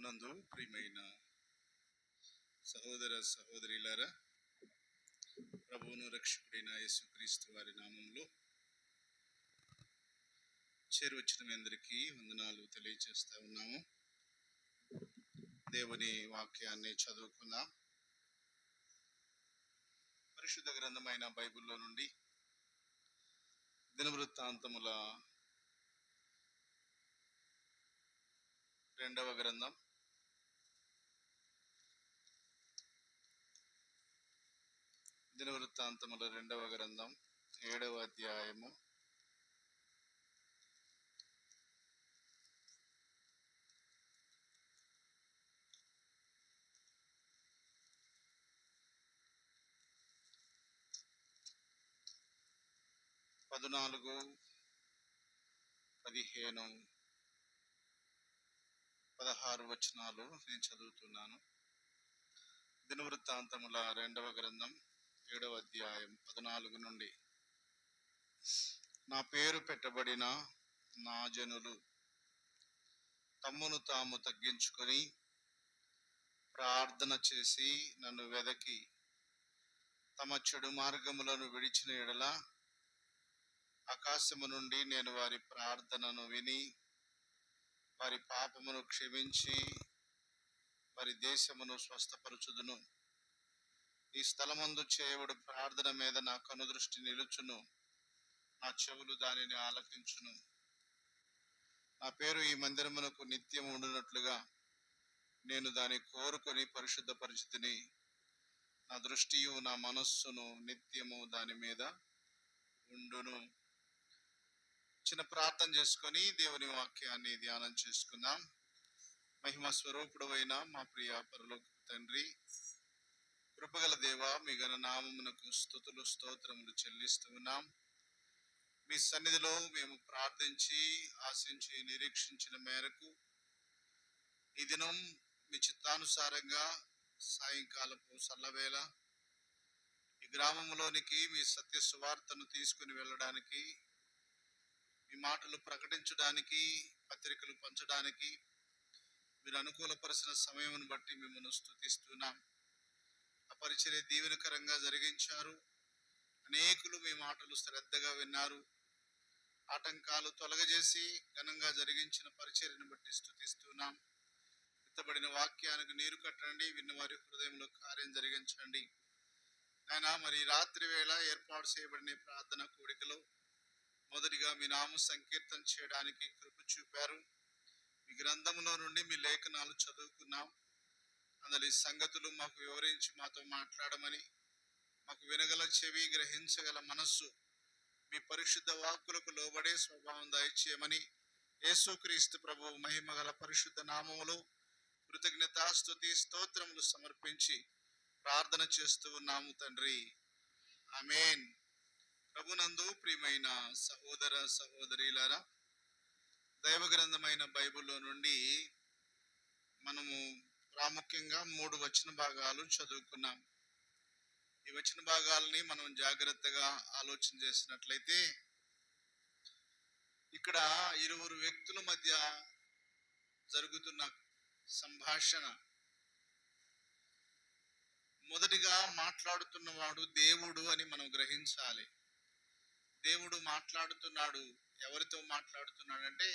ప్రభునందు ప్రియమైన సహోదర సహోదరులారా, ప్రభువును రక్షకుడైన యేసుక్రీస్తు వారి నామంలో చేరువచ్చిన మీ అందరికీ వందనాలు తెలియజేస్తా ఉన్నాము. దేవుని వాక్యాన్ని చదువుకుందాం. పరిశుద్ధ గ్రంథమైన బైబిల్లో నుండి దినవృత్తాంతముల 2వ గ్రంథం 7వ అధ్యాయము 14, 15, 16 వచనాలు నేను చదువుతున్నాను. దినవృత్తాంతముల 2వ గ్రంథం 7వ అధ్యాయం 14 నుండి. నా పేరు పెట్టబడిన నా జనులు తమ్మును తాము తగ్గించుకొని ప్రార్థన చేసి నన్ను వెదకి తమ చెడు మార్గములను విడిచిన ఎడల ఆకాశము నుండి నేను వారి ప్రార్థనను విని వారి పాపమును క్షమించి వారి దేశమును స్వస్థపరచుదును. ఈ స్థలమందు చేయబడు ప్రార్థన మీద నా కనుదృష్టి నిలుచును, నా చెవులు దానిని ఆలకించును. నా పేరు ఈ మందిరమునకు నిత్యం ఉండునట్లుగా నేను దాన్ని కోరుకొని పరిశుద్ధపరిచితిని. నా దృష్టియు నా మనస్సును నిత్యము దాని మీద ఉండును. చిన్న ప్రార్థన చేసుకొని దేవుని వాక్యాన్ని ధ్యానం చేసుకుందాం. మహిమ స్వరూపుడు అయిన మా ప్రియ పరలోక తండ్రి, కృపగల దేవ, మీ ఘన నామమునకు స్తుతులు స్తోత్రములు చెల్లిస్తూ ఉన్నాం. మీ సన్నిధిలో మేము ప్రార్థించి ఆశించి నిరీక్షించిన మేరకు ఈ దినం మీ చిత్తానుసారంగా సాయంకాలపు సల్లవేళ ఈ గ్రామంలోనికి మీ సత్య సువార్తను తీసుకుని వెళ్ళడానికి, మీ మాటలు ప్రకటించడానికి, పత్రికలు పంచడానికి మీరు అనుకూలపరిచిన సమయం బట్టి మిమ్మల్ని స్తుతిస్తున్నాం. ఆ పరిచర్య దీవెనకరంగా జరిగించారు. అనేకులు మీ మాటలు శ్రద్ధగా విన్నారు. ఆటంకాలు తొలగజేసి ఘనంగా జరిగించిన పరిచర్యను బట్టి స్తుతిస్తున్నాం. విత్తబడిన వాక్యానికి నీరు కట్టండి, విన్నవారి హృదయంలో కార్యం జరిగించండి. ఆయన మరి రాత్రి వేళ ఏర్పాటు చేయబడిన ప్రార్థన కూడికలో మొదటిగా మీ నామ సంకీర్తన చేయడానికి కృప చూపారు. మీ గ్రంథములో నుండి మీ లేఖనాలు చదువుకున్నాం. అందులో ఈ సంగతులు మాకు వివరించి మాతో మాట్లాడమని, మాకు వినగల చెవి, గ్రహించగల మనస్సు, మీ పరిశుద్ధ వాక్కులకు లోబడే స్వభావం దయచేయమని యేసుక్రీస్తు ప్రభు మహిమగల పరిశుద్ధ నామములో కృతజ్ఞతాస్తుతి స్తోత్రములు సమర్పించి ప్రార్థన చేస్తూ ఉన్నాము తండ్రి. ఆమేన్. ప్రభునందు ప్రియమైన సహోదర సహోదరీలారా, దైవ గ్రంథమైన బైబిల్లో నుండి మనము ప్రాముఖ్యంగా 3 వచన భాగాలు చదువుకున్నాం. ఈ వచన భాగాలని మనం జాగ్రత్తగా ఆలోచన చేసినట్లయితే ఇక్కడ ఇరువురు వ్యక్తుల మధ్య జరుగుతున్న సంభాషణ. మొదటిగా మాట్లాడుతున్నవాడు దేవుడు అని మనం గ్రహించాలి. దేవుడు మాట్లాడుతున్నాడు. ఎవరితో మాట్లాడుతున్నాడంటే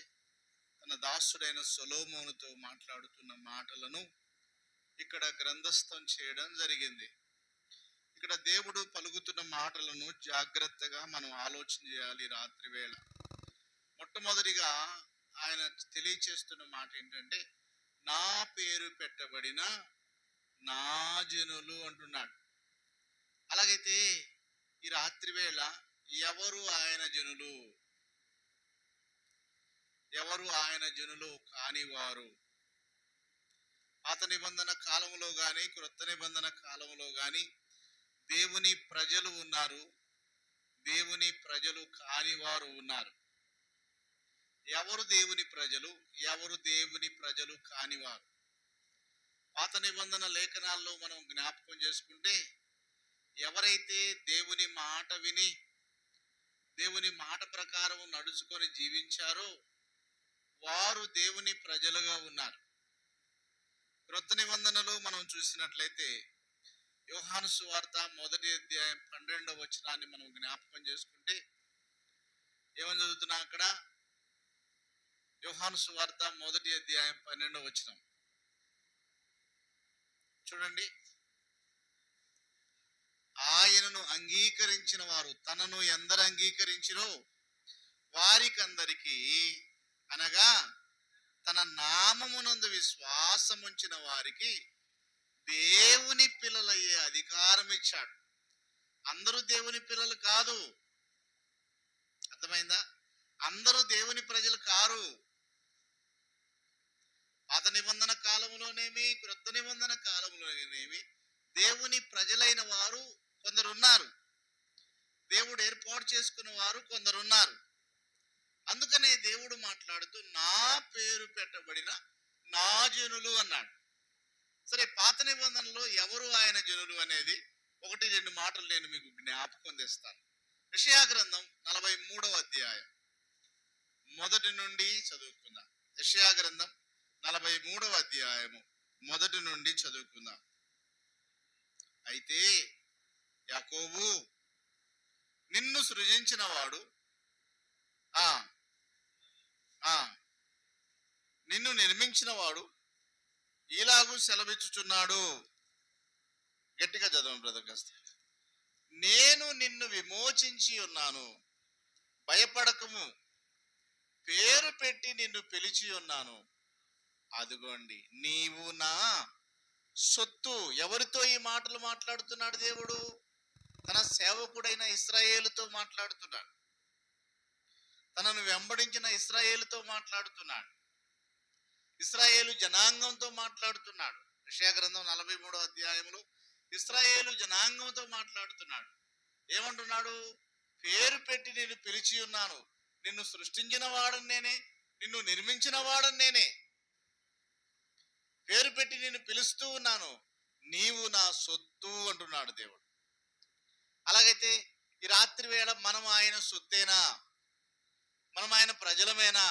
తన దాసుడైన సొలొమోనుతో మాట్లాడుతున్న మాటలను ఇక్కడ గ్రంథస్థం చేయడం జరిగింది. ఇక్కడ దేవుడు పలుకుతున్న మాటలను జాగ్రత్తగా మనం ఆలోచన చేయాలి. రాత్రి వేళ మొట్టమొదటిగా ఆయన తెలియచేస్తున్న మాట ఏంటంటే, నా పేరు పెట్టబడిన నా జనులు అంటున్నాడు. అలాగైతే ఈ రాత్రి వేళ ఎవరు ఆయన జనులు? ఎవరు ఆయన జనులు కానివారు? పాత నిబంధన కాలంలో కానీ క్రొత్త నిబంధన కాలంలో కానీ దేవుని ప్రజలు ఉన్నారు, దేవుని ప్రజలు కానివారు ఉన్నారు. ఎవరు దేవుని ప్రజలు, ఎవరు దేవుని ప్రజలు కానివారు? పాత నిబంధన లేఖనాల్లో మనం జ్ఞాపకం చేసుకుంటే, ఎవరైతే దేవుని మాట విని దేవుని మాట ప్రకారం నడుచుకొని జీవించారో వారు దేవుని ప్రజలుగా ఉన్నారు. క్రొత్త నిబంధనలు మనం చూసినట్లయితే యోహాను సువార్త 1వ అధ్యాయం 12వ వచనాన్ని మనం జ్ఞాపకం చేసుకుంటే ఏమని చదువుతున్నా అక్కడ? యోహాను సువార్త 1వ అధ్యాయం 12వ వచనం చూడండి. ఆయనను అంగీకరించిన వారు, తనను ఎందరు అంగీకరించిరో వారికందరికి, అనగా తన నామమునందు విశ్వాసముంచిన వారికి దేవుని పిల్లలయ్యే అధికారం ఇచ్చాడు. అందరూ దేవుని పిల్లలు కాదు, అర్థమైందా? అందరూ దేవుని ప్రజలు కారు. పాత నిబంధన కాలంలోనేమి క్రొత్త నిబంధన కాలంలోనేమి దేవుని ప్రజలైన వారు కొందరున్నారు, దేవుడు ఏర్పాటు చేసుకున్న వారు కొందరున్నారు. అందుకనే దేవుడు మాట్లాడుతూ నా పేరు పెట్టబడిన నా జనులు అన్నాడు. సరే, పాత నిబంధనలో ఎవరు ఆయన జనులు అనేది 1-2 మాటలు నేను మీకు జ్ఞాపకం తెస్తాను. యెషయా గ్రంథం 43వ అధ్యాయం 1 నుండి చదువుకుందాం. యెషయా గ్రంథం 43వ అధ్యాయము 1 నుండి చదువుకుందాం. అయితే యాకోబు, నిన్ను సృజించిన వాడు, నిన్ను నిర్మించిన వాడు ఇలాగూ సెలవిచ్చుచున్నాడు. గట్టిగా చదవం బ్రదర్ కాస్త. నేను నిన్ను విమోచించి ఉన్నాను, భయపడకము, పేరు పెట్టి నిన్ను పిలిచి ఉన్నాను. అదిగోండి నీవు నా సొత్తు. ఎవరితో ఈ మాటలు మాట్లాడుతున్నాడు దేవుడు? తన సేవకుడైన ఇశ్రాయేలుతో మాట్లాడుతున్నాడు, తనను వెంబడించిన ఇశ్రాయేలుతో మాట్లాడుతున్నాడు, ఇశ్రాయేలు జనాంగంతో మాట్లాడుతున్నాడు. యెషయా గ్రంథం 43వ అధ్యాయంలో ఇశ్రాయేలు జనాంగంతో మాట్లాడుతున్నాడు. ఏమంటున్నాడు? పేరు పెట్టి నేను పిలిచి ఉన్నాను, నిన్ను సృష్టించిన వాడని నేనే, నిన్ను నిర్మించిన వాడని నేనే, పేరు పెట్టి నిన్ను పిలుస్తూ ఉన్నాను, నీవు నా సొత్తు అంటున్నాడు దేవుడు. అలాగైతే ఈ రాత్రి వేళ మనం ఆయన సొత్తేనా? మనం ఆయన ప్రజలమేనా?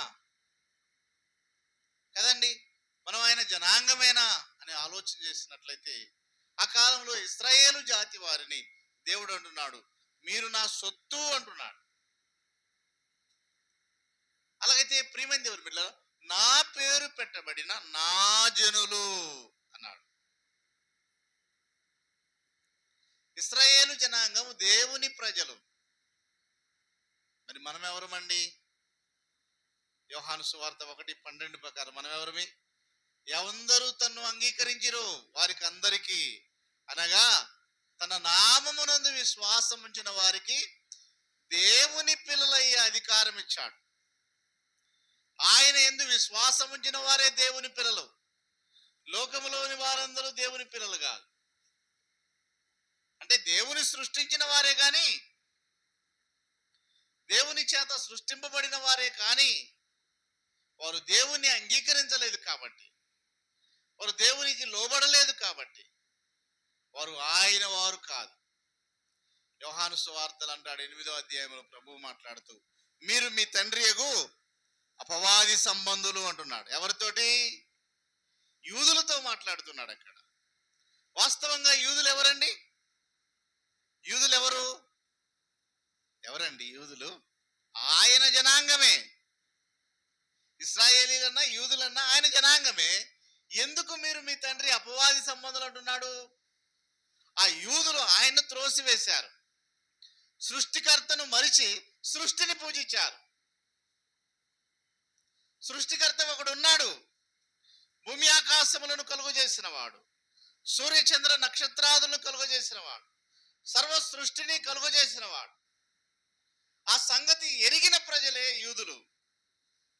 కదండి, మనం ఆయన జనాంగమేనా అని ఆలోచన చేసినట్లయితే ఆ కాలంలో ఇశ్రాయేలు జాతి వారిని దేవుడు అంటున్నాడు, మీరు నా సొత్తు అంటున్నాడు. అలాగైతే ప్రియమైన దేవుని బిడ్డలారా, నా పేరు పెట్టబడిన నా జనులు అన్నాడు. ఇశ్రాయేలు జనాంగం దేవుని ప్రజలు. మరి మనం ఎవరమండి? యోహాను సువార్త 1:12 ప్రకారం మనం ఎవరమి? ఎవరందరూ తన్ను అంగీకరించిరో వారికి అందరికీ, అనగా తన నామమునందు విశ్వాసం ఉంచిన వారికి దేవుని పిల్లలయ్యే అధికారం ఇచ్చాడు. ఆయన యందు విశ్వాసం ఉంచిన వారే దేవుని పిల్లలు. లోకములోని వారందరూ దేవుని పిల్లలు కాదు. అంటే దేవుని సృష్టించిన వారే కానీ, దేవుని చేత సృష్టింపబడిన వారే కానీ వారు దేవుణ్ణి అంగీకరించలేదు కాబట్టి, వారు దేవునికి లోబడలేదు కాబట్టి వారు ఆయన వారు కాదు. యోహాను సువార్తలు అంటాడు 8వ అధ్యాయంలో ప్రభువు మాట్లాడుతూ, మీరు మీ తండ్రి యగు అపవాది సంబంధులు అంటున్నాడు. ఎవరితోటి? యూదులతో మాట్లాడుతున్నాడు అక్కడ. వాస్తవంగా యూదులు ఎవరండి? యూదులు ఎవరండి యూదులు? ఆయన జనాంగమే. ఇశ్రాయేలీలన్నా యూదులన్నా ఆయన జనాంగమే. ఎందుకు మీరు మీ తండ్రి అపవాది సంబంధులు అంటున్నాడు? ఆ యూదులు ఆయన్ను త్రోసివేశారు, సృష్టికర్తను మరిచి సృష్టిని పూజించారు. సృష్టికర్త ఒకడు ఉన్నాడు, భూమి ఆకాశములను కలుగజేసిన వాడు, సూర్యచంద్ర నక్షత్రాదులను కలుగజేసిన వాడు, సర్వ సృష్టిని కలుగజేసిన వాడు. ఆ సంగతి ఎరిగిన ప్రజలే యూదులు,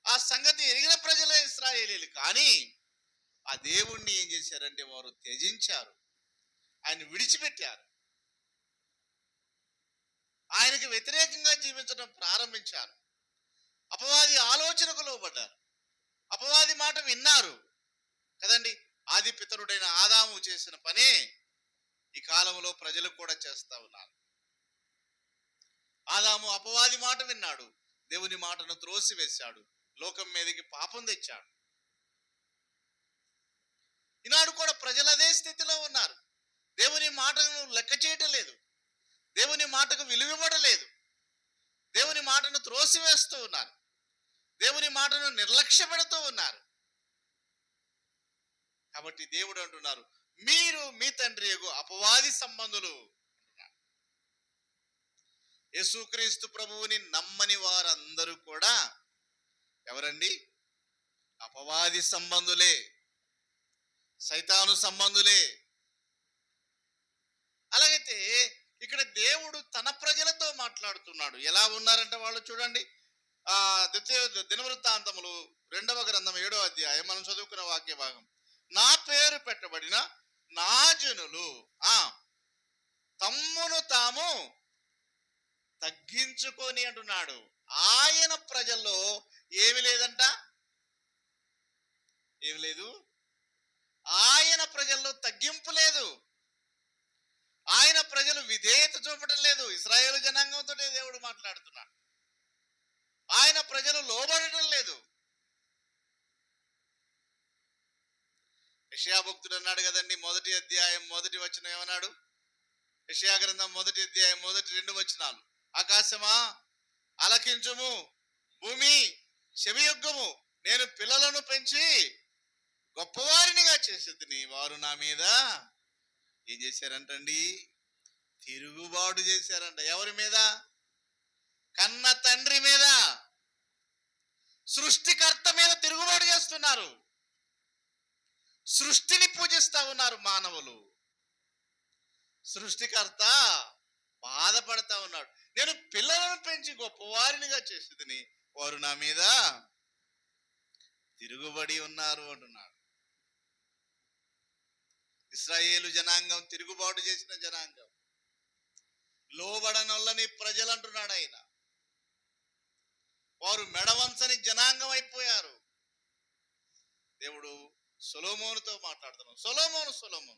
ఆ సంగతి ఎరిగిన ప్రజలే ఇశ్రాయేలీలు. కానీ ఆ దేవుణ్ణి ఏం చేశారంటే వారు త్యజించారు, ఆయన విడిచిపెట్టారు, ఆయనకి వ్యతిరేకంగా జీవించడం ప్రారంభించారు, అపవాది ఆలోచనకు లోబడ్డారు, అపవాది మాట విన్నారు కదండి. ఆది పితరుడైన ఆదాము చేసిన పనే ఈ కాలంలో ప్రజలు కూడా చేస్తా ఉన్నారు. ఆదాము అపవాది మాట విన్నాడు, దేవుని మాటను త్రోసివేశాడు, లోకం మీదకి పాపం తెచ్చాడు. ఈనాడు కూడా ప్రజలు అదే స్థితిలో ఉన్నారు. దేవుని మాటను లెక్క చేయటం లేదు. దేవుని మాటకు విలువివ్వడలేదు. దేవుని మాటను త్రోసివేస్తూ ఉన్నారు. దేవుని మాటను నిర్లక్ష్య పెడుతూ ఉన్నారు. కాబట్టి దేవుడు అంటున్నారు, మీరు మీ తండ్రి యగు అపవాది సంబంధులు. యేసుక్రీస్తు ప్రభువుని నమ్మని వారందరూ కూడా ఎవరండి? అపవాది సంబంధులే, సైతాను సంబంధులే. అలాగైతే ఇక్కడ దేవుడు తన ప్రజలతో మాట్లాడుతున్నాడు. ఎలా ఉన్నారంటే వాళ్ళు చూడండి, ద్వితీయ దినవృత్తాంతములు 2వ గ్రంథం 7వ అధ్యాయం మనం చదువుకున్న వాక్య భాగం. నా పేరు పెట్టబడిన నా జనులు తమ్మును తాము తగ్గించుకొని అంటున్నాడు. ఆయన ప్రజల్లో ఏమి లేదంట, ఏమి లేదు. ఆయన ప్రజల్లో తగ్గింపు లేదు. ఆయన ప్రజలు విధేయత చూపడం లేదు. ఇశ్రాయేలు జనాంగంతో దేవుడు మాట్లాడుతున్నాడు. ఆయన ప్రజలు లోబడటం లేదు. యెషయా భక్తుడు అన్నాడు కదండి, 1వ అధ్యాయం 1వ వచనం ఏమన్నాడు? యెషయా గ్రంథం 1వ అధ్యాయం 1-2 వచనాలు. ఆకాశమా ఆలకించుము, భూమి చెవియొగ్గుము, నేను పిల్లలను పెంచి గొప్పవారినిగా చేసేది. వారు నా మీద ఏం చేశారంటండి? తిరుగుబాటు చేశారంట. ఎవరి మీద? కన్న తండ్రి మీద, సృష్టికర్త మీద తిరుగుబాటు చేస్తున్నారు. సృష్టిని పూజిస్తా ఉన్నారు మానవులు. సృష్టికర్త బాధపడతా ఉన్నాడు. నేను పిల్లలను పెంచి గొప్పవారినిగా చేసేది, వారు నా మీద తిరుగుబడి ఉన్నారు అంటున్నాడు. ఇశ్రాయేలు జనాంగం తిరుగుబాటు చేసిన జనాంగం, లోబడనొల్లని ప్రజలు అంటున్నాడు ఆయన. వారు మెడవంచని జనాంగం అయిపోయారు. దేవుడు సొలొమోనుతో మాట్లాడుతున్నాడు. సొలొమోను,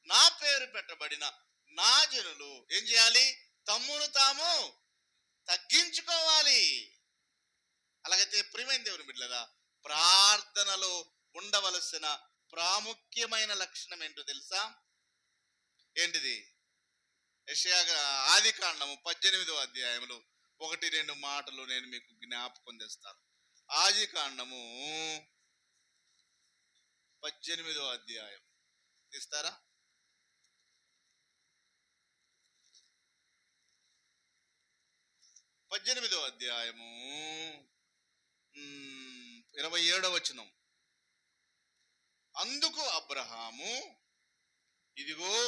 నా పేరు పెట్టబడిన నా జనులు ఏం చేయాలి? తమ్మును తాము తగ్గించుకోవాలి. అలాగైతే ప్రియమైన దేవుని బిడ్డలారా, ప్రార్థనలో ఉండవలసిన ప్రాముఖ్యమైన లక్షణం ఏంటో తెలుసా? ఏంటిది? యెషయా ఆది కాండము 18వ అధ్యాయంలో 1-2 మాటలు నేను మీకు జ్ఞాపకం చేస్తాను. ఆది కాండము 18వ అధ్యాయం తీస్తారా? అధ్యాయము 27వ వచనం. అందుకు అబ్రహాము, ఇదిగో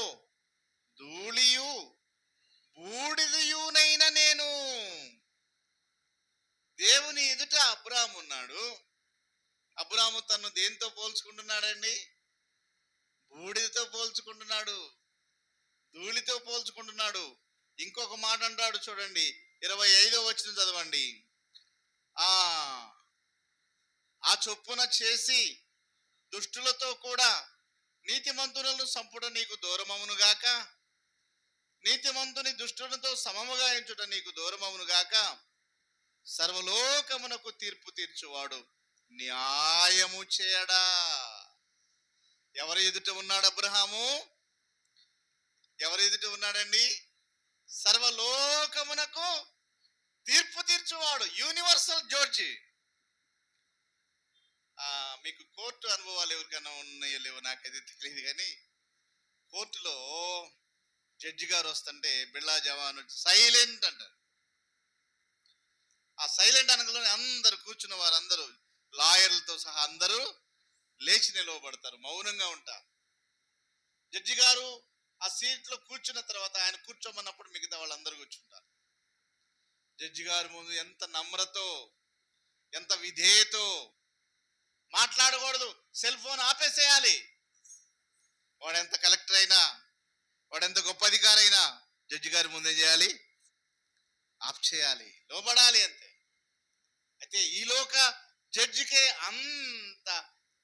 ధూళియు బూడిదయునైన నేను. దేవుని ఎదుట అబ్రహాము ఉన్నాడు. అబ్రహాము తను దేంతో పోల్చుకుంటున్నాడండి? బూడిదతో పోల్చుకుంటున్నాడు, ధూళితో పోల్చుకుంటున్నాడు. ఇంకొక మాట అంటాడు చూడండి, 25వ వచనం చదవండి. ఆ చొప్పున చేసి దుష్టులతో కూడా నీతిమంతులను సంపుట నీకు దూరమవును గాక, నీతిమంతుని దుష్టులతో సమముగా ఎంచుట నీకు దూరమవును గాక, సర్వలోకమునకు తీర్పు తీర్చువాడు న్యాయము చేయడా. ఎవరి ఎదుట ఉన్నాడు అబ్రహాము? ఎవరి ఎదుట ఉన్నాడండి? సర్వలోకమునకు తీర్పు తీర్చువాడు, యూనివర్సల్ జడ్జి. మీకు కోర్టు అనుభవాలు ఎవరికైనా ఉన్నాయో లేవో నాకైతే తెలియదు, కానీ కోర్టులో జడ్జి గారు వస్తుంటే బిళ్ళా జవాన్ సైలెంట్ అంటారు. ఆ సైలెంట్ అనగానే అందరు కూర్చున్న వారందరూ, లాయర్లతో సహా అందరూ లేచి నిలవబడతారు, మౌనంగా ఉంటారు. జడ్జి గారు ఆ సీట్లో కూర్చున్న తర్వాత ఆయన కూర్చోమన్నప్పుడు మిగతా వాళ్ళందరూ కూర్చుంటారు. జడ్జి గారి ముందు ఎంత నమ్రతో, ఎంత విధేయతో. మాట్లాడకూడదు, సెల్ ఫోన్ ఆపేసేయాలి. వాడెంత కలెక్టర్ అయినా, వాడెంత గొప్ప అధికారి అయినా జడ్జి గారి ముందు ఏం చేయాలి? ఆఫ్ చేయాలి, లోబడాలి అంతే. అయితే ఈ లోక జడ్జికే అంత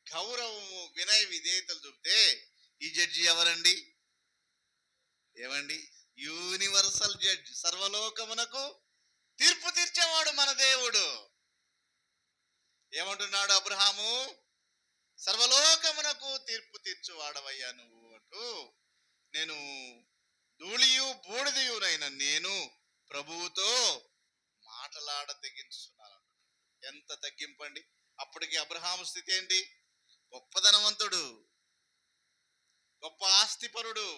గౌరవము, వినయ విధేయతలు చూపితే ఈ జడ్జి ఎవరండి? ఏమండి? యూనివర్సల్ జడ్జి, సర్వలోకమునకు తీర్పు తీర్చేవాడు మన దేవుడు. ఏమంటున్నాడు అబ్రహాము? సర్వలోకమునకు తీర్పు తీర్చువాడవయ్యా నువ్వు అంటూ, నేను ధూళియు బూడిదయునైన నేను ప్రభువుతో మాటలాడ తెగించున్నాను. ఎంత తగ్గింపండి! అప్పటికి అబ్రహాము స్థితి ఏంటి? గొప్ప ధనవంతుడు, గొప్ప ఆస్తిపరుడు,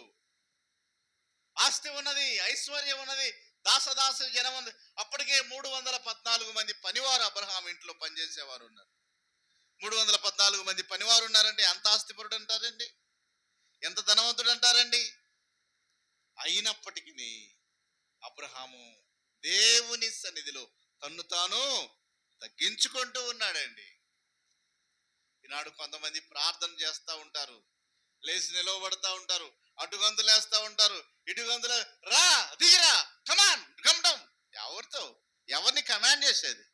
ఆస్తి ఉన్నది, ఐశ్వర్యం ఉన్నది, దాసదాసు జనం ఉంది. అప్పటికే 314 మంది పనివారు అబ్రహాం ఇంట్లో పనిచేసేవారు ఉన్నారు. 314 మంది పనివారు ఉన్నారంటే ఎంత ఆస్తిపరుడు అంటారండి, ఎంత ధనవంతుడు అంటారండి. అయినప్పటికీ అబ్రహాము దేవుని సన్నిధిలో తన్ను తాను తగ్గించుకుంటూ ఉన్నాడండి. ఈనాడు కొంతమంది ప్రార్థన చేస్తూ ఉంటారు, లేచి నిలవబడతా ఉంటారు, అటుగంతులు వేస్తూ ఉంటారు, ఇటుగంతులు, రా దిగిరా, కమాన్ గమ్డం. ఎవరితో? ఎవరిని కమాండ్ చేసేది?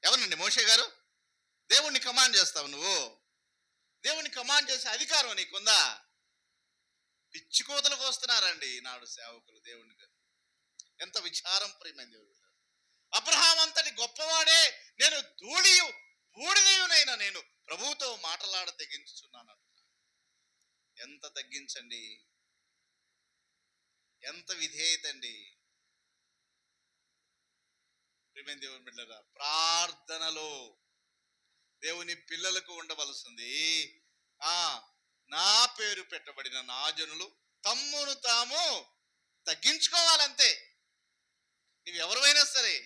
ఎవరినండి? మోషే గారు దేవుణ్ణి కమాండ్ చేస్తావు నువ్వు? దేవుణ్ణి కమాండ్ చేసే అధికారం నీకుందా? పిచ్చి కోతలకు వస్తున్నారండి ఈనాడు సేవకులు దేవుని గారు. ఎంత విచారం ప్రియమైన దేవుడు. అబ్రహాం అంతటి గొప్పవాడే నేను ధూళియు బూడిదయునైనా నేను ప్రభువుతో మాటలాడ తెగించుచున్నాను. ఎంత తగ్గించండి, ఎంత విధేయత అండి ప్రియమైన దేవుని బిడ్డలారా. ప్రార్థనలో దేవుని పిల్లలకు ఉండవలసింది, నా పేరు పెట్టబడిన నా జనులు తమ్మును తాము తగ్గించుకోవాలంతే. నీవు ఎవరైనా సరే,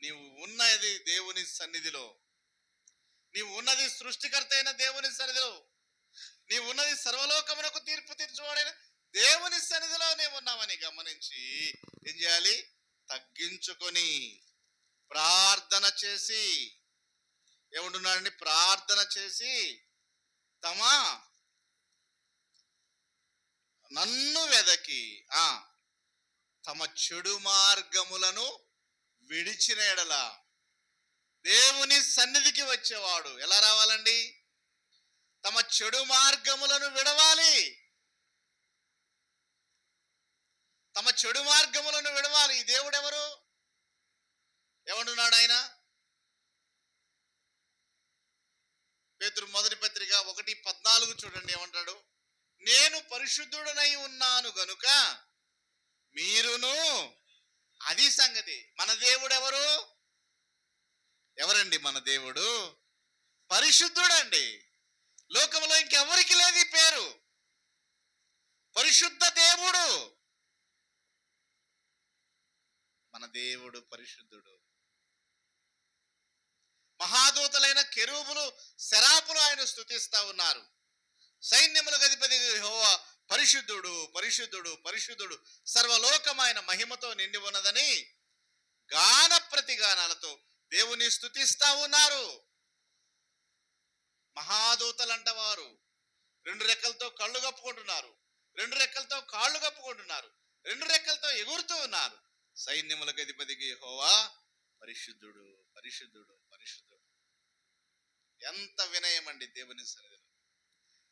నీవు ఉన్నది దేవుని సన్నిధిలో, నీవు ఉన్నది సృష్టికర్త అయిన దేవుని సన్నిధిలో, నీవు ఉన్నది సర్వలోకమునకు తీర్పు తీర్చువాడైన దేవుని సన్నిధిలో నీవు ఉన్నావని గమనించి ఏం చేయాలి? తగ్గించుకొని ప్రార్థన చేసి, ఏమంటున్నాడండి? ప్రార్థన చేసి నన్ను వెదకి తమ చెడు మార్గములను విడిచిన ఎడల. దేవుని సన్నిధికి వచ్చేవాడు ఎలా రావాలండి? తమ చెడు మార్గములను విడవాలి. తమ చెడు మార్గములను విడవాలి. ఈ దేవుడు ఎవరు? ఏమంటున్నాడు ఆయన? పేతురు మొదటి పత్రిక 1:14 చూడండి, ఏమంటాడు? నేను పరిశుద్ధుడనై ఉన్నాను గనుక మీరును. అది సంగతి. మన దేవుడు ఎవరు? ఎవరండి మన దేవుడు? పరిశుద్ధుడండి. లోకంలో ఇంకెవరికి లేదు ఈ పేరు. పరిశుద్ధ దేవుడు. మన దేవుడు పరిశుద్ధుడు. మహాదూతలైన కెరూబులు శరాపులు ఆయన స్తుతిస్తా ఉన్నారు. సైన్యములకు అధిపతి యెహోవా పరిశుద్ధుడు పరిశుద్ధుడు పరిశుద్ధుడు, సర్వలోకమైన మహిమతో నిండి ఉన్నదని గాన ప్రతిగానాలతో దేవుని స్తుతిస్తా ఉన్నారు. మహాదూతలంట వారు 2 రెక్కలతో కళ్ళు కప్పుకుంటున్నారు, 2 రెక్కలతో కాళ్ళు కప్పుకుంటున్నారు, 2 రెక్కలతో ఎగురుతూ ఉన్నారు. సైన్యములకు అధిపతికి యెహోవా పరిశుద్ధుడు పరిశుద్ధుడు పరిశుద్ధుడు. ఎంత వినయం అండి దేవుని సన్నిధిలో,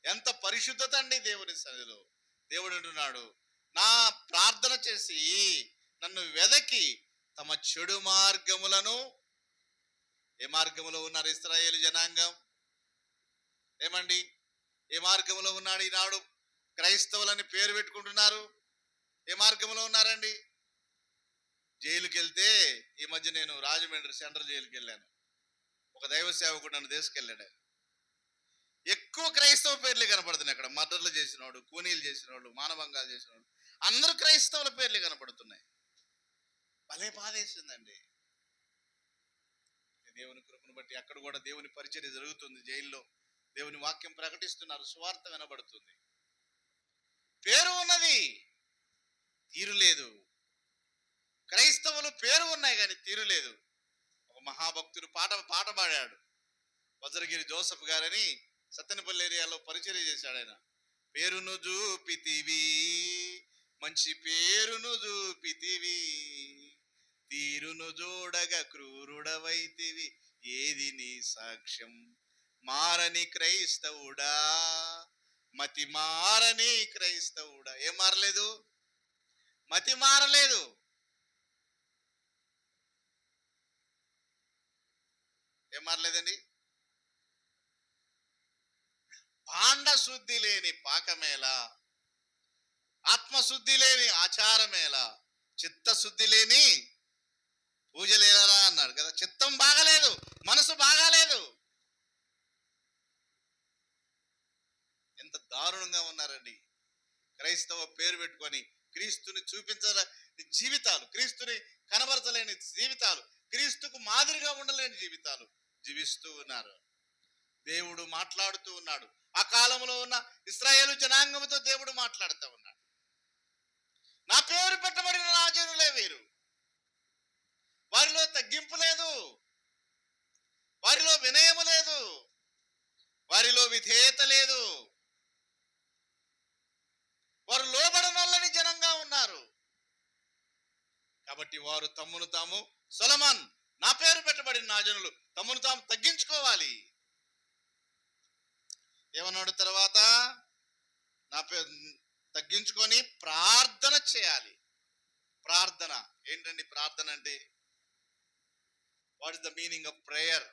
ఎంత పరిశుద్ధత అండి దేవుని సన్నిధిలో. దేవుడు అంటున్నాడు, నా ప్రార్థన చేసి నన్ను వెదకి తమ చెడు మార్గములను. ఏ మార్గములో ఉన్నారు ఇశ్రాయేలు జనాంగం? ఏమండి, ఏ మార్గంలో ఉన్నాడు ఈనాడు క్రైస్తవులని పేరు పెట్టుకుంటున్నారు? ఏ మార్గంలో ఉన్నారండి? జైలుకి వెళ్తే, ఈ మధ్య నేను రాజమండ్రి సెంట్రల్ జైలుకి వెళ్ళాను. ఒక దైవ సేవకుడు నన్ను తీసుకెళ్ళాడు. ఎక్కువ క్రైస్తవ పేర్లు కనపడుతున్నాయి అక్కడ. మర్డర్లు చేసినవాడు, కూనీలు చేసినవాడు, మానభంగాలు చేసినవాడు, అందరూ క్రైస్తవుల పేర్లు కనపడుతున్నాయి. భలే బాధ వేసిందండి. దేవుని కృపను బట్టి అక్కడ కూడా దేవుని పరిచర్య జరుగుతుంది. జైల్లో దేవుని వాక్యం ప్రకటిస్తున్నారు, సువార్త వినబడుతుంది. పేరు ఉన్నది, తీరు లేదు. క్రైస్తవులు పేరు ఉన్నాయి కానీ తీరు లేదు. ఒక మహాభక్తుడు పాట పాడాడు. వజ్రగిరి జోసఫ్ గారని సత్తెనపల్లి ఏరియాలో పరిచర్య చేశాడు ఆయన. పేరును చూపితివి, మంచి పేరును చూపితివి, తీరును చూడగా క్రూరుడవైతివి, ఏది నీ సాక్ష్యం? మారని క్రైస్తవుడా, మతి మారని క్రైస్తవుడా. ఏం మారలేదు? మతి మారలేదు. ఏం మారలేదండి? శుద్ధి లేని పాకమేలా, ఆత్మశుద్ధి లేని ఆచారమేలా, చిత్తశుద్ధి లేని పూజలేలా అన్నాడు కదా. చిత్తం బాగలేదు, మనసు బాగాలేదు. ఎంత దారుణంగా ఉన్నారండి క్రైస్తవ పేరు పెట్టుకొని క్రీస్తుని చూపించలేని జీవితాలు, క్రీస్తుని కనబరచలేని జీవితాలు, క్రీస్తుకు మాదిరిగా ఉండలేని జీవితాలు జీవిస్తూ ఉన్నారు. దేవుడు మాట్లాడుతూ ఉన్నాడు. ఆ కాలంలో ఉన్న ఇశ్రాయేలు జనాంగంతో దేవుడు మాట్లాడుతూ ఉన్నాడు. నా పేరు పెట్టబడిన నా జనులే వీరు, వారిలో తగ్గింపు లేదు, వారిలో వినయము లేదు, వారిలో విధేయత లేదు, వారు లోబడనొల్లని జనంగా ఉన్నారు. కాబట్టి వారు తమ్మును తాము, సొలొమోన్ నా పేరు పెట్టబడిన నా జనులు తమ్మును తాము తగ్గించుకోవాలి. ఏమన్నాడు తర్వాత? నా పేరు తగ్గించుకొని ప్రార్థన చేయాలి. ప్రార్థన ఏంటండి? ప్రార్థన అంటే what is the meaning of prayer?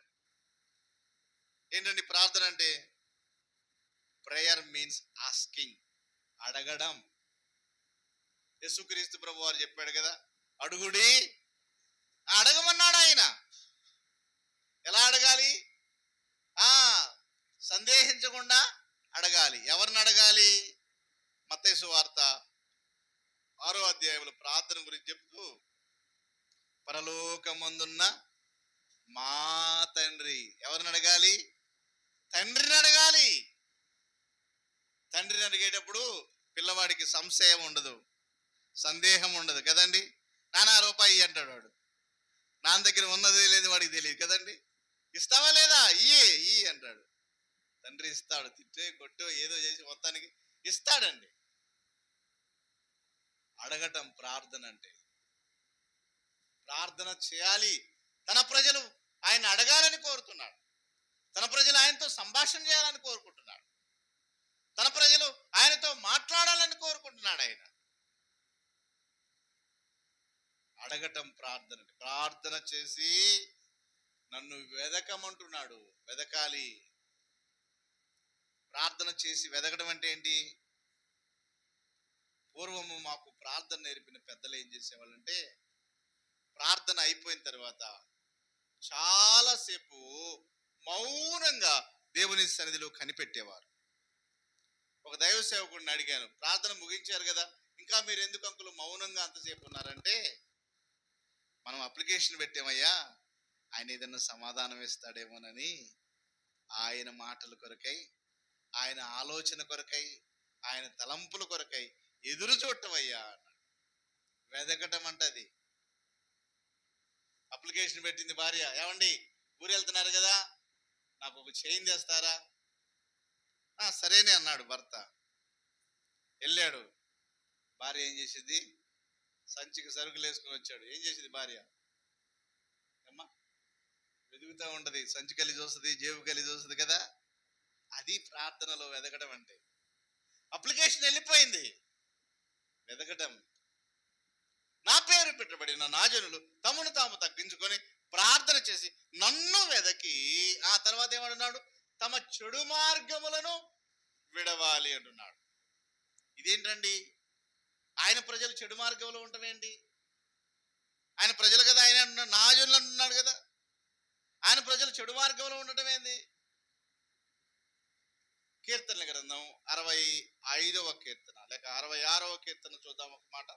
ఏంటండి ప్రార్థన అంటే? ప్రేయర్ మీన్స్ ఆస్కింగ్, అడగడం. యేసుక్రీస్తు ప్రభు వారు చెప్పాడు కదా, అడుగుడి, అడగమన్నాడు ఆయన. ఎలా అడగాలి? సందేహించకుండా అడగాలి. ఎవరిని అడగాలి? మత్తయి సువార్త 6వ అధ్యాయంలో ప్రార్థన గురించి చెప్తూ, పరలోకమందున్న మా తండ్రి. ఎవరిని అడగాలి? తండ్రిని అడగాలి. తండ్రిని అడిగేటప్పుడు పిల్లవాడికి సంశయం ఉండదు, సందేహం ఉండదు కదండి. నానా రూపాయి అంటాడు వాడు. నాన్న దగ్గర ఉన్నది లేదు వాడికి తెలియదు కదండి. ఇస్తావా లేదా? ఇయ్యి అంటాడు. తండ్రి ఇస్తాడు. తిట్టే కొట్టో ఏదో చేసి మొత్తానికి ఇస్తాడండి. అడగటం ప్రార్థన అంటే. ప్రార్థన చేయాలి. తన ప్రజలు ఆయన అడగాలని కోరుతున్నాడు. తన ప్రజలు ఆయనతో సంభాషణ చేయాలని కోరుకుంటున్నాడు. తన ప్రజలు ఆయనతో మాట్లాడాలని కోరుకుంటున్నాడు ఆయన. అడగటం ప్రార్థన. ప్రార్థన చేసి నన్ను వెదకమంటున్నాడు. వెదకాలి. ప్రార్థన చేసి వెదకడం అంటే ఏంటి? పూర్వము మాకు ప్రార్థన నేర్పిన పెద్దలు ఏం చేసేవాళ్ళంటే, ప్రార్థన అయిపోయిన తర్వాత చాలాసేపు మౌనంగా దేవుని సన్నిధిలో కనిపెట్టేవారు. ఒక దైవ సేవకుడిని అడిగాను, ప్రార్థన ముగించారు కదా, ఇంకా మీరు ఎందుకు అంకులు మౌనంగా అంతసేపు ఉన్నారంటే, మనం అప్లికేషన్ పెట్టామయ్యా, ఆయన ఏదన్నా సమాధానం ఇస్తాడేమోనని ఆయన మాటల కొరకై, ఆయన ఆలోచన కొరకై, ఆయన తలంపుల కొరకై ఎదురు చూడటమయ్యా అన్నాడు. వెదకటం అంటది. అప్లికేషన్ పెట్టింది భార్య, ఏమండి ఊరు వెళ్తున్నారు కదా, నాకు ఒక చైన్ తెస్తారా? సరేనే అన్నాడు భర్త. వెళ్ళాడు. భార్య ఏం చేసింది? సంచికి సరుకులు వేసుకుని వచ్చాడు. ఏం చేసింది భార్య? అమ్మా వెతుకుతూ ఉంటది, సంచి కలిసి చూస్తుంది, జేబు కలిసి చూస్తుంది కదా. అది ప్రార్థనలో వెదకడం అంటే. అప్లికేషన్ వెళ్ళిపోయింది, వెదకటం. నా పేరు పెట్టబడిన నా జనులు తమను తాము తగ్గించుకొని ప్రార్థన చేసి నన్ను వెదకి, ఆ తర్వాత ఏమంటున్నాడు? తమ చెడు మార్గములను విడవాలి అంటున్నాడు. ఇదేంటండి? ఆయన ప్రజలు చెడు మార్గంలో ఉండవేంటి? ఆయన ప్రజలు కదా, ఆయన నా జనులు అంటున్నాడు కదా. ఆయన ప్రజలు చెడు మార్గంలో ఉండటం ఏంది? కీర్తనల గ్రంథం 65వ కీర్తన లేక 66వ కీర్తన చూద్దాం ఒక మాట.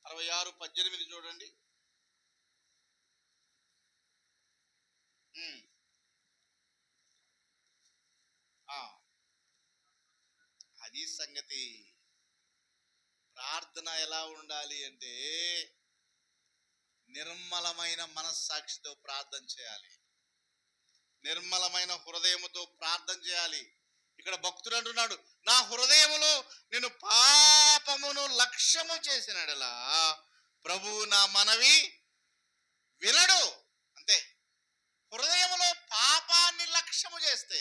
66:18 చూడండి. అది సంగతి. ప్రార్థన ఎలా ఉండాలి అంటే, నిర్మలమైన మనస్సాక్షితో ప్రార్థన చేయాలి, నిర్మలమైన హృదయముతో ప్రార్థన చేయాలి. ఇక్కడ భక్తుడు అంటున్నాడు, నా హృదయములో నేను పాపమును లక్ష్యము చేసినడలా ప్రభువు నా మనవి వినడు. అంతే. హృదయములో పాపాన్ని లక్ష్యము చేస్తే,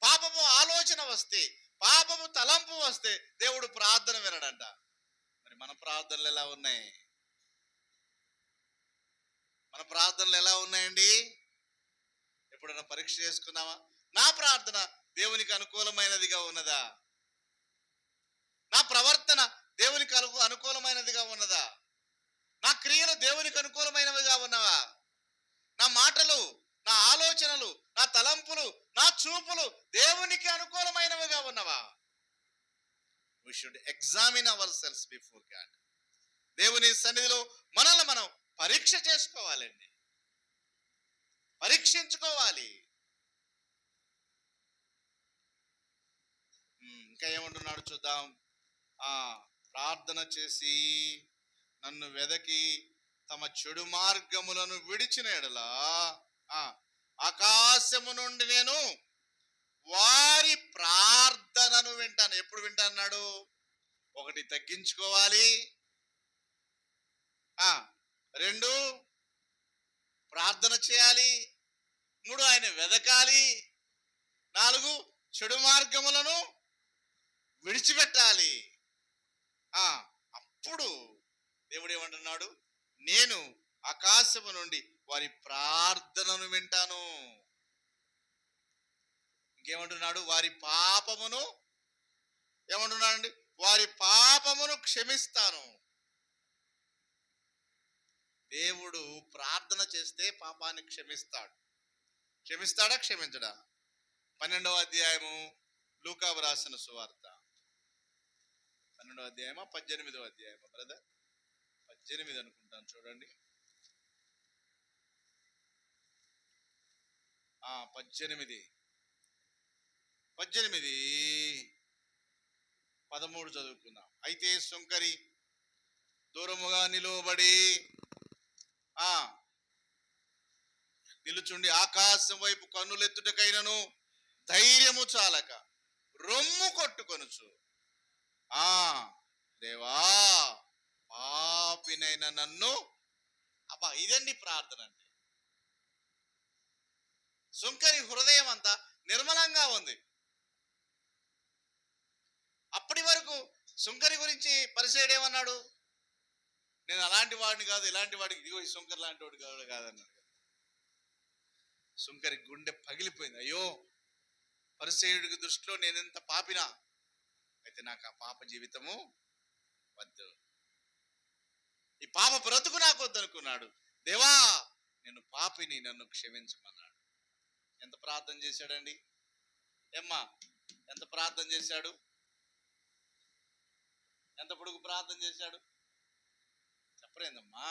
పాపము ఆలోచన వస్తే, పాపము తలంపు వస్తే దేవుడు ప్రార్థన వినడంట. మరి మన ప్రార్థనలు ఎలా ఉన్నాయి? మన ప్రార్థనలు ఎలా ఉన్నాయండి? ఎప్పుడైనా పరీక్ష చేసుకున్నావా? నా ప్రార్థన దేవునికి అనుకూలమైనదిగా ఉన్నదా? ప్రవర్తన దేవునికి అనుకూలమైనదిగా ఉన్నదా? నా క్రియలు దేవునికి అనుకూలమైనవిగా ఉన్నవా? నా మాటలు, నా ఆలోచనలు, నా తలంపులు, నా చూపులు దేవునికి అనుకూలమైనవిగా ఉన్నవా? We should examine ourselves before God. దేవుని సన్నిధిలో మనల్ని మనం పరీక్ష చేసుకోవాలండి, పరీక్షించుకోవాలి. ఇంకా ఏమంటున్నాడు చూద్దాం. ప్రార్థన చేసి నన్ను వెదకి తమ చెడు మార్గములను విడిచిన ఎడలా ఆకాశము నుండి నేను వారి ప్రార్థనను వింటాను. ఎప్పుడు వింటాన్నాడు? ఒకటి, తగ్గించుకోవాలి. 2, ప్రార్థన చేయాలి. 3, ఆయన వెదకాలి. 4, చెడు మార్గములను విడిచిపెట్టాలి. అప్పుడు దేవుడు ఏమంటున్నాడు? నేను ఆకాశము నుండి వారి ప్రార్థనను వింటాను. ఇంకేమంటున్నాడు? వారి పాపమును ఏమంటున్నాడండి? వారి పాపమును క్షమిస్తాను. దేవుడు ప్రార్థన చేస్తే పాపాన్ని క్షమిస్తాడు. క్షమిస్తాడా? క్షమించడా? 12వ అధ్యాయము లూకా రాసిన సువార్త 12వ అధ్యాయమా 18వ అధ్యాయమా బ్రదర్? 18 అనుకుంటాను, చూడండి. 13 చదువుకుందాం. అయితే సుంకరి దూరముగా నిలువబడి నిలుచుండి ఆకాశం వైపు కన్నులెత్తుటకైనను ధైర్యము చాలక రొమ్ము కొట్టుకొనుచు, దేవా పాపినైన నన్ను. ఇదండి ప్రార్థన అంటే. సుంకరి హృదయం అంతా నిర్మలంగా ఉంది. అప్పటి వరకు సుంకరి గురించి పరిసయ్యుడు ఏమన్నాడు? నేను అలాంటి వాడిని కాదు, ఇలాంటి వాడికి, ఇదిగో ఈ సుంకరి లాంటి వాడు కాదన్నాడు. సుంకరి గుండె పగిలిపోయింది. అయ్యో, పరిసయ్యుడికి దృష్టిలో నేనెంత పాపినా, అయితే నాకు ఆ పాప జీవితము వద్దు, ఈ పాప బ్రతుకు నాకు వద్దనుకున్నాడు. దేవా నేను పాపిని, నన్ను క్షమించమన్నాడు. ఎంత ప్రార్థన చేశాడండి? ఏమ్మా, ఎంత ప్రార్థన చేశాడు? ఎంత పొడుగు ప్రార్థన చేశాడు? చెప్పరేందమ్మా?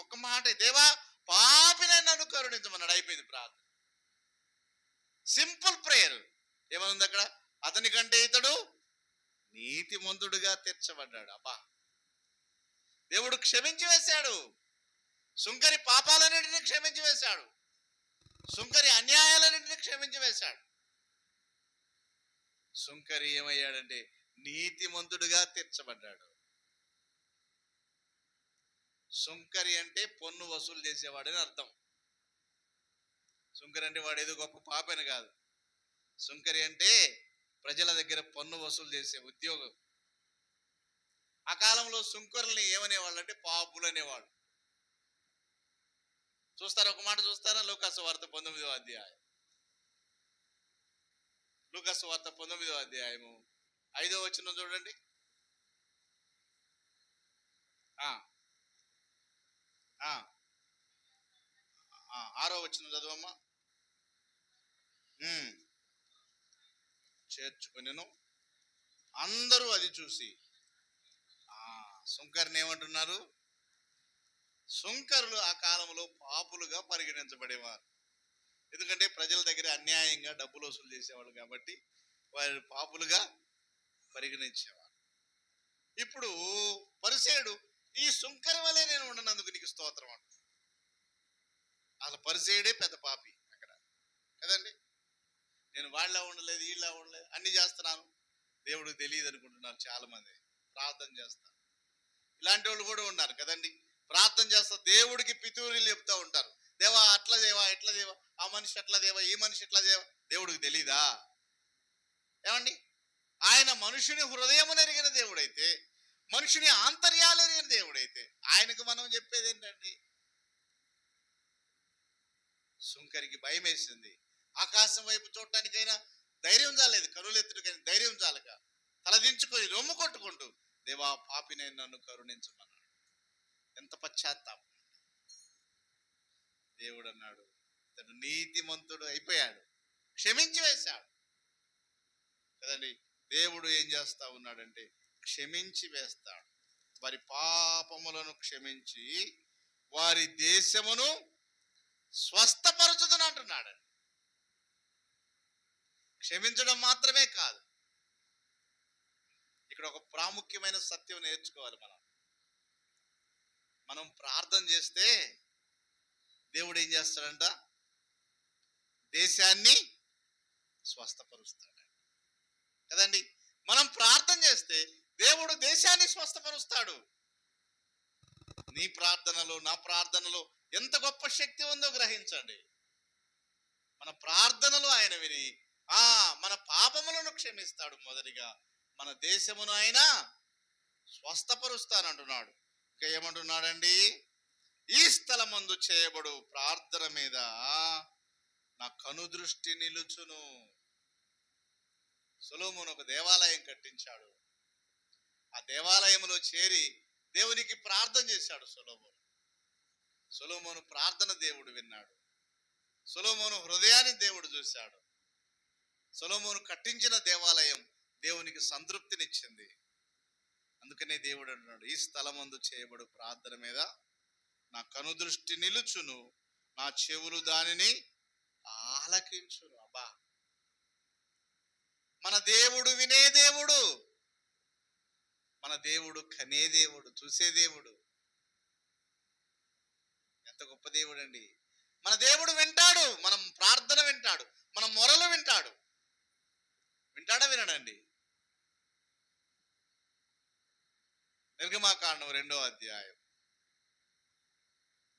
ఒక్క మాట, దేవా పాపిని నన్ను కరుణించమన్నాడు. అయిపోయింది ప్రార్థన. Simple prayer. ఏమనుంది అక్కడ? అతని కంటే ఇతడు నీతిమంతుడుగా తీర్చబడ్డాడు. దేవుడు క్షమించి వేశాడు. సుంకరి పాపాలన్నింటినీ క్షమించి వేశాడు. సుంకరి అన్యాయాలన్నింటినీ క్షమించి వేశాడు. సుంకరి ఏమయ్యాడంటే నీతిమంతుడుగా తీర్చబడ్డాడు. సుంకరి అంటే పన్ను వసూలు చేసేవాడని అర్థం. సుంకరి అంటే వాడు ఏదో గొప్ప పాపని కాదు. సుంకరి అంటే ప్రజల దగ్గర పన్ను వసూలు చేసే ఉద్యోగం. ఆ కాలంలో సుంకరుల్ని ఏమనేవాళ్ళు అంటే పాపులు అనేవాడు. చూస్తారా? ఒక మాట చూస్తారా? లూకా సువార్త 19వ అధ్యాయం. లూకా సువార్త 19వ అధ్యాయము 5వ వచనం చూడండి. 6వ వచనం చదువమ్మా. చేర్చుకునేను. అందరూ అది చూసి సుంకరిని ఏమంటున్నారు? సుంకరులు ఆ కాలంలో పాపులుగా పరిగణించబడేవారు. ఎందుకంటే ప్రజల దగ్గర అన్యాయంగా డబ్బులు వసూలు చేసేవాళ్ళు కాబట్టి వారు పాపులుగా పరిగణించేవారు. ఇప్పుడు పరిసయ్యుడు ఈ సుంకరి వలె నేను ఉండనందుకు నీకు స్తోత్రం అంట. అసలు పరిసయ్యుడే పెద్ద పాపి అక్కడ కదండి. నేను వాళ్ళ ఉండలేదు, వీళ్ళ ఉండలేదు, అన్ని చేస్తున్నాను, దేవుడికి తెలియదు అనుకుంటున్నారు చాలా మంది. ప్రార్థన చేస్తారు. ఇలాంటి వాళ్ళు కూడా ఉన్నారు కదండి. ప్రార్థన చేస్తా దేవుడికి పితూరీలు చెప్తా ఉంటారు. దేవా అట్లా దేవా, ఎట్లా దేవా, ఆ మనిషి అట్లా దేవా, ఈ మనిషి ఎట్లా దేవా. దేవుడికి తెలీదా? ఏమండి, ఆయన మనుషుని హృదయము ఎరిగిన దేవుడైతే, మనుషుని ఆంతర్యాలు ఎరిగిన దేవుడైతే ఆయనకు మనం చెప్పేది ఏంటండి? సుంకరికి భయం వేసింది. ఆకాశం వైపు చూడటానికైనా ధైర్యం చాలేదు, కనులెత్తుడికైనా ధైర్యం చాలక తలదించుకొని రొమ్ము కొట్టుకుంటూ, దేవా పాపినైన నన్ను కరుణించమన్నాడు. ఎంత పశ్చాత్తాపం! దేవుడు అన్నాడు, ఇతడు నీతిమంతుడు అయిపోయాడు, క్షమించి వేశాడు కదండి. దేవుడు ఏం చేస్తా ఉన్నాడంటే క్షమించి వేస్తాడు. వారి పాపములను క్షమించి వారి దేశమును స్వస్థపరచుదును అంటున్నాడు. క్షమించడం మాత్రమే కాదు, ఇక్కడ ఒక ప్రాముఖ్యమైన సత్యం నేర్చుకోవాలి. మనం ప్రార్థన చేస్తే దేవుడు ఏం చేస్తాడంట? దేశాన్ని స్వస్థపరుస్తాడు కదండి. మనం ప్రార్థన చేస్తే దేవుడు దేశాన్ని స్వస్థపరుస్తాడు. నీ ప్రార్థనలో నా ప్రార్థనలో ఎంత గొప్ప శక్తి ఉందో గ్రహించండి. మన ప్రార్థనలు ఆయన విని మన పాపములను క్షమిస్తాడు. మొదటిగా మన దేశమును ఆయన స్వస్థపరుస్తానంటున్నాడు. ఇంకా ఏమంటున్నాడండి? ఈ స్థలమందు చేయబడు ప్రార్థన మీద నా కనుదృష్టి నిలుచును. సొలొమోను ఒక దేవాలయం కట్టించాడు. ఆ దేవాలయంలో చేరి దేవునికి ప్రార్థన చేశాడు సొలొమోను ప్రార్థన దేవుడు విన్నాడు. సొలొమోను హృదయాన్ని దేవుడు చూశాడు. సొలొమోను కట్టించిన దేవాలయం దేవునికి సంతృప్తినిచ్చింది. అందుకనే దేవుడు అంటున్నాడు, ఈ స్థలమందు చేయబడు ప్రార్థన మీద నా కనుదృష్టి నిలుచును, నా చెవులు దానిని ఆలకించును. అబ్బా, మన దేవుడు వినే దేవుడు, మన దేవుడు కనే దేవుడు, చూసే దేవుడు. ఎంత గొప్ప దేవుడు అండి! మన దేవుడు వింటాడు, మనం ప్రార్థన వింటాడు, మన మొరలు వింటాడు. వింటాడా వినడండి? నిర్గమాకాండం 2వ అధ్యాయం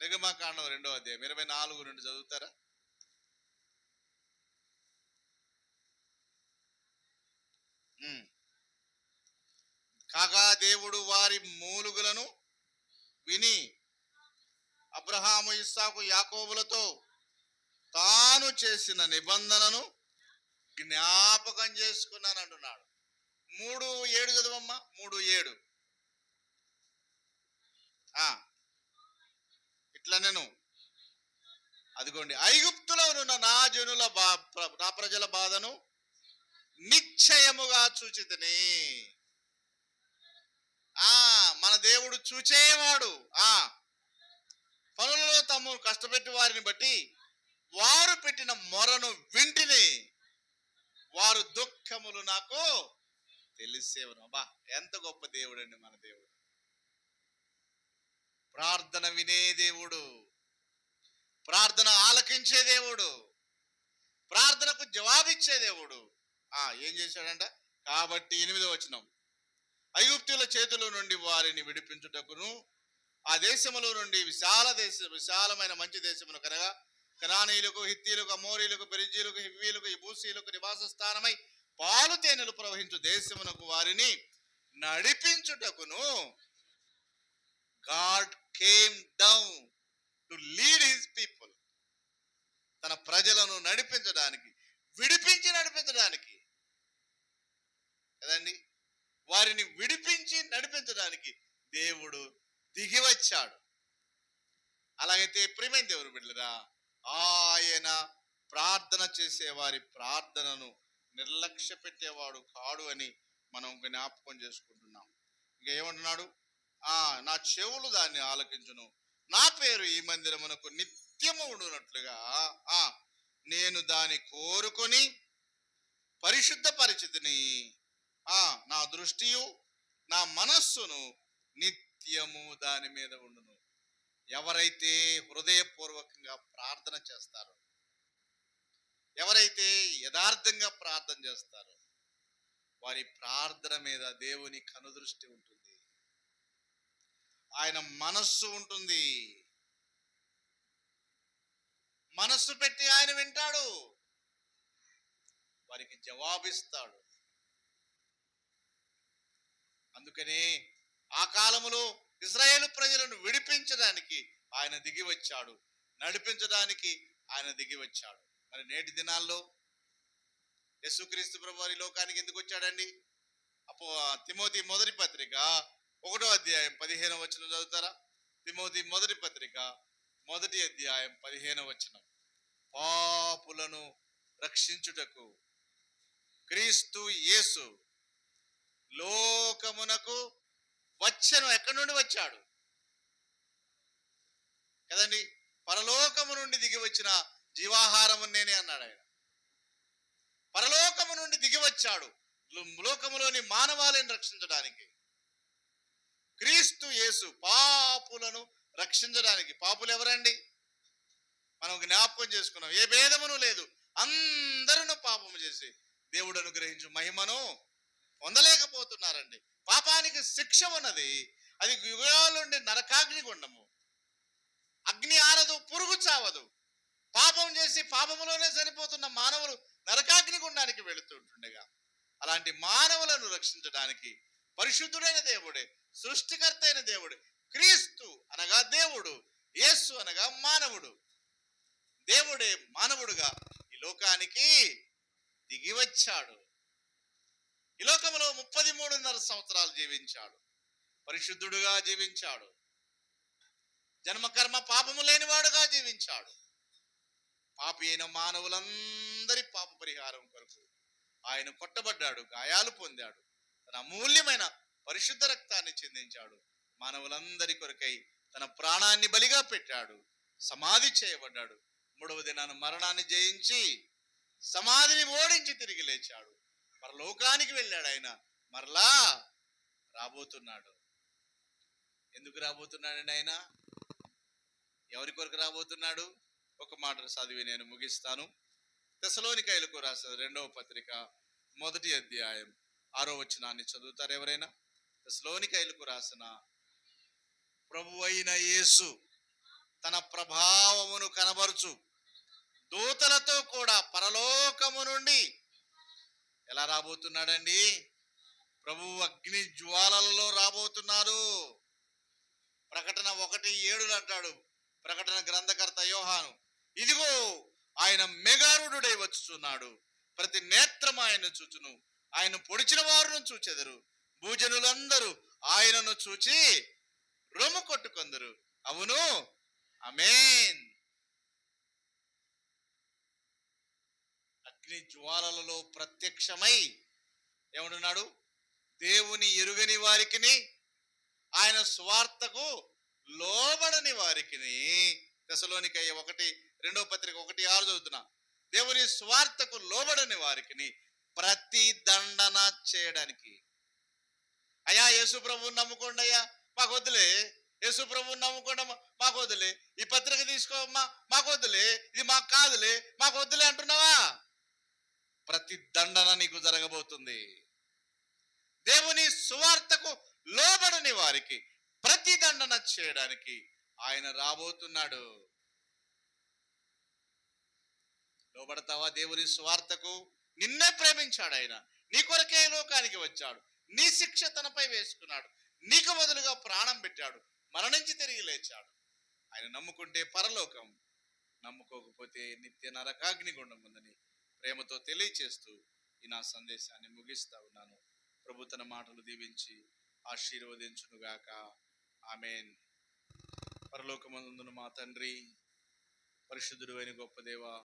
24 నుండి చదువుతారా? కాగా దేవుడు వారి మూలుగులను విని అబ్రహాము, ఇస్సాకు, యాకోబులతో తాను చేసిన నిబంధనను జ్ఞాపకం చేసుకున్నాను అంటున్నాడు. 3:7 చదవమ్మా. 3:7 ఇట్లా నేను అదిగోండి, ఐగుప్తులో ఉన్న నా జనుల నా ప్రజల బాధను నిశ్చయముగా చూచితిని. మన దేవుడు చూచేవాడు. పనులలో తమ్ము కష్టపెట్టి వారిని బట్టి వారు పెట్టిన మొరను వింటిని, వారు దుఃఖములు నాకు తెలిసేవను. అబ్బా, ఎంత గొప్ప దేవుడు అండి మన దేవుడు! ప్రార్థన వినే దేవుడు, ప్రార్థన ఆలకించే దేవుడు, ప్రార్థనకు జవాబిచ్చే దేవుడు. ఏం చేశాడంట? కాబట్టి 8వ వచనం, ఐగుప్తుల చేతుల నుండి వారిని విడిపించుటకును ఆ దేశములో నుండి విశాలమైన మంచి దేశమును కనగా కనానీయులకు, హిత్తీలకు, అమోరీలకు, పెరిజీలకు, హివ్వీలకు, యెబూసీలకు నివాస స్థానమై పాలు తేనెలు ప్రవహించు దేశమునకు వారిని నడిపించుటకును God came down to lead his people. తన ప్రజలను నడిపించడానికి, విడిపించి నడిపించడానికి కదండి. వారిని విడిపించి నడిపించడానికి దేవుడు దిగి వచ్చాడు. అలాగైతే ప్రియమైన దేవుని బిడ్డలారా, ఆయన ప్రార్థన చేసే వారి ప్రార్థనను నిర్లక్ష్య పెట్టేవాడు కాడు అని మనం జ్ఞాపకం చేసుకుంటున్నాం. ఇంకా ఏమంటున్నాడు? నా చెవులు దాన్ని ఆలకించును, నా పేరు ఈ మందిరమునకు నిత్యము ఉండునట్లుగా నేను దాన్ని కోరుకొని పరిశుద్ధ పరిచితిని, నా దృష్టియు నా మనస్సును నిత్యము దాని మీద ఉండును. ఎవరైతే హృదయపూర్వకంగా ప్రార్థన చేస్తారో, ఎవరైతే యథార్థంగా ప్రార్థన చేస్తారో, వారి ప్రార్థన మీద దేవుని కనుదృష్టి ఉంటుంది, ఆయన మనస్సు ఉంటుంది. మనస్సు పెట్టి ఆయన వింటాడు, వారికి జవాబిస్తాడు. అందుకనే ఆ కాలములో ఇశ్రాయేలు ప్రజలను విడిపించడానికి ఆయన దిగి వచ్చాడు, నడిపించడానికి ఆయన దిగి వచ్చాడు. మరి నేటి దినాల్లో యేసుక్రీస్తు ప్రభువు ఈ లోకానికి ఎందుకు వచ్చాడండి? తిమోతి మొదటి పత్రిక 1వ అధ్యాయం 15వ వచనం చదువుతారా? తిమోతి మొదటి పత్రిక 1వ అధ్యాయం 15వ వచనం. పాపులను రక్షించుటకు క్రీస్తు యేసు లోకమునకు వచ్చెను. ఎక్కడి నుండి వచ్చాడు కదండి? పరలోకము నుండి దిగి వచ్చిన జీవాహారము నేనే అన్నాడు ఆయన. పరలోకము నుండి దిగి వచ్చాడు లోకములోని మానవాళిని రక్షించడానికి. క్రీస్తు యేసు పాపులను రక్షించడానికి. పాపులు ఎవరండి? మనం జ్ఞాపకం చేసుకున్నాం. ఏ భేదమును లేదు, అందరూ పాపము చేసి దేవుడు అనుగ్రహించు మహిమను పొందలేకపోతున్నారండి. పాపానికి శిక్ష ఉన్నది, అది యుగాల నుండి నరకాగ్ని గుండము. అగ్ని ఆరదు, పురుగు చావదు. పాపం చేసి పాపములోనే చనిపోతున్న మానవులు నరకాగ్ని గుండానికి వెళుతుంటుండగా, అలాంటి మానవులను రక్షించడానికి పరిశుద్ధుడైన దేవుడే, సృష్టికర్త అయిన దేవుడు, క్రీస్తు అనగా దేవుడు, యేసు అనగా మానవుడు, దేవుడే మానవుడుగా ఈ లోకానికి దిగి వచ్చాడు. ఈ లోకములో 33.5 సంవత్సరాలు జీవించాడు, పరిశుద్ధుడుగా జీవించాడు, జన్మకర్మ పాపము లేనివాడుగా జీవించాడు. పాపి అయిన మానవులందరి పాప పరిహారం కొరకు ఆయన కొట్టబడ్డాడు, గాయాలు పొందాడు, తన అమూల్యమైన పరిశుద్ధ రక్తాన్ని చెందించాడు. మానవులందరి కొరకై తన ప్రాణాన్ని బలిగా పెట్టాడు, సమాధి చేయబడ్డాడు. 3వ దినాన మరణాన్ని జయించి సమాధిని ఓడించి తిరిగి లేచాడు. పరలోకానికి వెళ్ళాడు. ఆయన మరలా రాబోతున్నాడు. ఎందుకు రాబోతున్నాడండి ఆయన? ఎవరి కొరకు రాబోతున్నాడు? ఒక మాట చదివి నేను ముగిస్తాను. తెస్సలోనికైలకు రాసిన 2వ పత్రిక 1వ అధ్యాయం 6వ వచనాన్ని చదువుతారు ఎవరైనా? తెస్సలోనికైలకు రాసిన ప్రభు అయిన యేసు తన ప్రభావమును కనబరుచు దూతలతో కూడా పరలోకము నుండి ఎలా రాబోతున్నాడండి? ప్రభు అగ్ని జ్వాలలలో రాబోతున్నారు. ప్రకటన 1:7 అంటాడు ప్రకటన గ్రంథకర్త యోహాను, ఇదిగో ఆయన మెగారుడై వచ్చుచున్నాడు, ప్రతి నేత్రం ఆయన్ను చూచును, ఆయన పొడిచిన వారును చూచెదరు, భూజనులందరూ ఆయనను చూచి రొమ్ము కొట్టుకొందరు. అవును, ఆమేన్. అగ్ని జ్వాలలలో ప్రత్యక్షమై ఏమంటున్నాడు? దేవుని ఎరుగని వారికిని, ఆయన స్వార్థకు లోబడని వారికిని. తెస్సలోనికయ్య 1:2వ పత్రిక 1:6 చదువుతున్నా. దేవుని స్వార్థకు లోబడని వారికిని ప్రతిదండన చేయడానికి. అయ్యా యేసు ప్రభువుని నమ్ముకోండి, అయ్యా మాకు వద్దులే, యేసు ప్రభువుని నమ్ముకోండి మాకు వద్దులే, ఈ పత్రిక తీసుకోమ్మా మాకు వద్దులే, ఇది మాకు కాదులే, మాకు వద్దులే అంటున్నావా? ప్రతి దండన నీకు జరగబోతుంది. దేవుని సువార్తకు లోబడని వారికి ప్రతి దండన చేయడానికి ఆయన రాబోతున్నాడు. లోబడతావా దేవుని సువార్తకు? నిన్నే ప్రేమించాడు ఆయన, నీ కొరకే లోకానికి వచ్చాడు, నీ శిక్ష తనపై వేసుకున్నాడు, నీకు బదులుగా ప్రాణం పెట్టాడు, మరణించి తిరిగి లేచాడు. ఆయన నమ్ముకుంటే పరలోకం, నమ్ముకోకపోతే నిత్య నరకాగ్ని గుండం ఉందని ప్రేమతో తెలియచేస్తూ ఈ నా సందేశాన్ని ముగిస్తా ఉన్నాను. ప్రభు తన మాటలు దీవించి ఆశీర్వదించునుగాక. ఆమేన్. పరలోకమందున్న మా తండ్రి, పరిశుద్ధుడు అయిన గొప్ప దేవా,